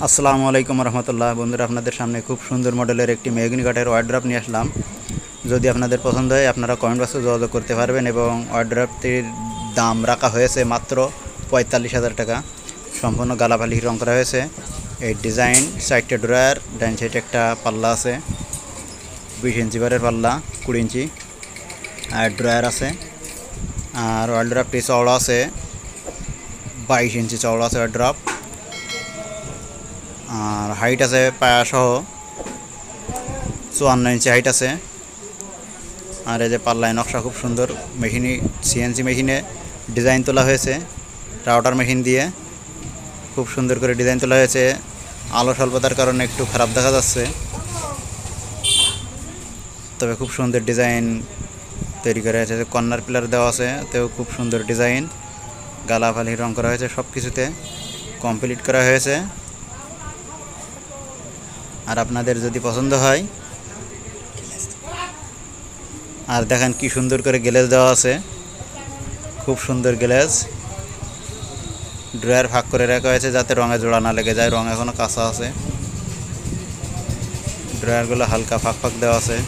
আসসালামু আলাইকুম রহমতুল্লাহ। বন্ধুরা, আপনাদের সামনে খুব সুন্দর মডেলের একটি মেহগনি কাঠের ওয়ার্ড্রপ নিয়ে আসলাম। যদি আপনাদের পছন্দ হয় আপনারা কমেন্ট বক্সে যোগাযোগ করতে পারবেন। এবং ওয়ার্ড্রপটির দাম রাখা হয়েছে মাত্র 45,000 টাকা। সম্পূর্ণ গালাপালি রং করা হয়েছে। এই ডিজাইন 4টে ড্রয়ার, ডাইন সাইডে একটা পাল্লা আছে, 20 ইঞ্চি বারের পাল্লা, 20 ইঞ্চি আর ড্রয়ার আছে। আর ওয়ার্ড্রপটি চওড়া আছে 22 ইঞ্চি চওড়া আছে ওয়ার্ড্রপ। আর হাইট আছে পায়া সহ 54 ইঞ্চি হাইট আছে। আর এই যে পাল্লায় নকশা খুব সুন্দর, মেশিনে সিএনসি মেশিনে ডিজাইন তোলা হয়েছে, রাউটার মেশিন দিয়ে খুব সুন্দর করে ডিজাইন তোলা হয়েছে। আলো স্বল্পতার কারণে একটু খারাপ দেখা যাচ্ছে, তবে খুব সুন্দর ডিজাইন তৈরি করা হয়েছে। কর্নার পিলার দেওয়া আছে, তেও খুব সুন্দর ডিজাইন, গালাফালি রং করা হয়েছে, সব কিছুতে কমপ্লিট করা হয়েছে। আর আপনাদের যদি পছন্দ হয়, আর দেখেন কি সুন্দর করে গ্লেজ দেওয়া আছে, খুব সুন্দর গ্লেজ। ড্রয়ার ভাগ করে রাখা হয়েছে যাতে রঙে জোড়া না লেগে যায়, রং এখনো কাঁচা আছে। ড্রয়ারগুলো হালকা ফাঁক ফাঁক দেওয়া আছে।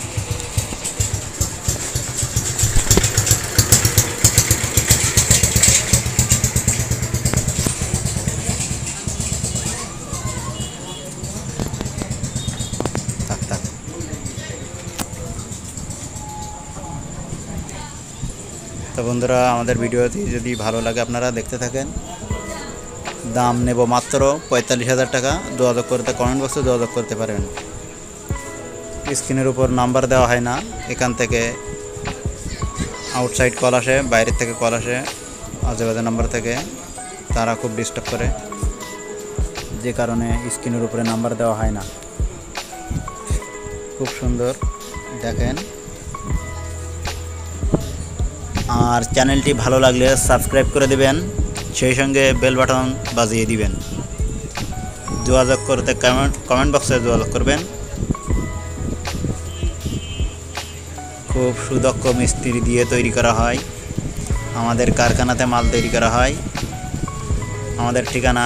তো বন্ধুরা, আমাদের ভিডিওটি যদি ভালো লাগে আপনারা দেখতে থাকেন। দাম নেব মাত্র 45,000 টাকা। যোগাযোগ করতে কমেন্ট বক্সে যোগাযোগ করতে পারেন। স্ক্রিনের উপর নাম্বার দেওয়া হয় না, এখান থেকে আউটসাইড কল আসে, বাইরের থেকে কল আসে আজেবাজে নাম্বার থেকে, তারা খুব ডিস্টার্ব করে, যে কারণে স্ক্রিনের উপরে নাম্বার দেওয়া হয় না। খুব সুন্দর দেখেন। আর চ্যানেলটি ভালো লাগলে সাবস্ক্রাইব করে দেবেন, সেই সঙ্গে বেল বাটন বাজিয়ে দিবেন। যোগাযোগ করতে কমেন্ট বক্সে যোগাযোগ করবেন। খুব সুদক্ষ মিস্ত্রি দিয়ে তৈরি করা হয়, আমাদের কারখানাতে মাল তৈরি করা হয়। আমাদের ঠিকানা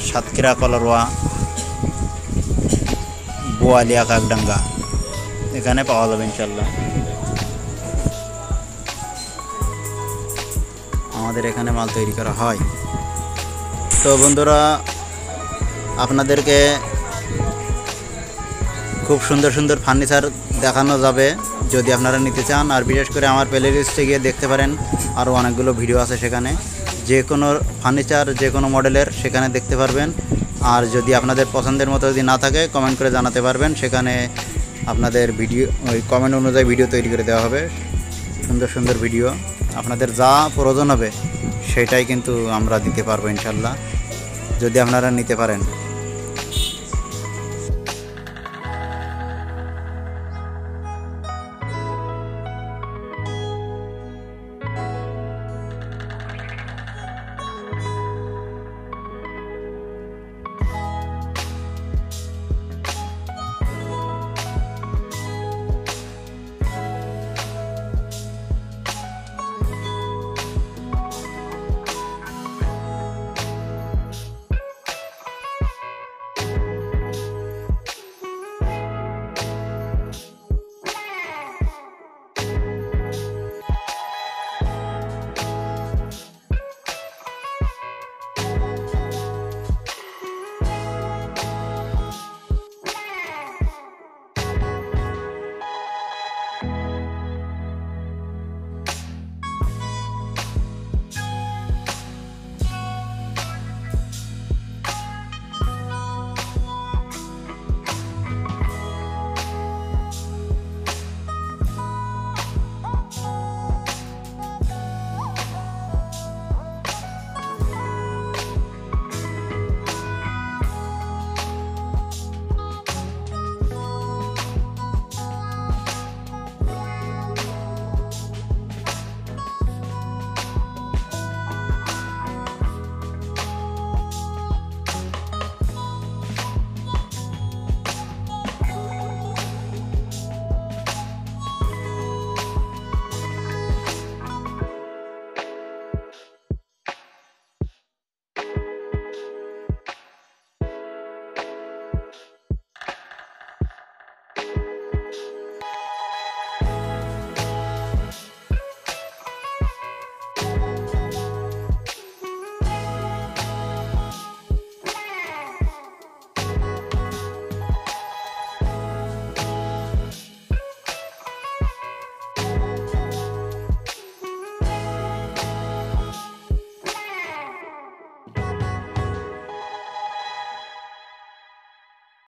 সাতক্ষীরা কলারোয়া বোয়ালিয়া কাকডাঙ্গা, এখানে পাওয়া যাবে ইনশাল্লাহ। আমাদের এখানে মাল তৈরি করা হয়। তো বন্ধুরা, আপনাদেরকে খুব সুন্দর সুন্দর ফার্নিচার দেখানো যাবে যদি আপনারা নিতে চান। আর বিশেষ করে আমার প্লে লিস্টে গিয়ে দেখতে পারেন, আরও অনেকগুলো ভিডিও আছে সেখানে, যে কোনো ফার্নিচার যে কোনো মডেলের সেখানে দেখতে পারবেন। আর যদি আপনাদের পছন্দের মতো যদি না থাকে কমেন্ট করে জানাতে পারবেন, সেখানে আপনাদের ভিডিও ওই কমেন্ট অনুযায়ী ভিডিও তৈরি করে দেওয়া হবে। সুন্দর সুন্দর ভিডিও, আপনাদের যা প্রয়োজন হবে সেটাই কিন্তু আমরা দিতে পারবো ইনশাল্লাহ, যদি আপনারা নিতে পারেন।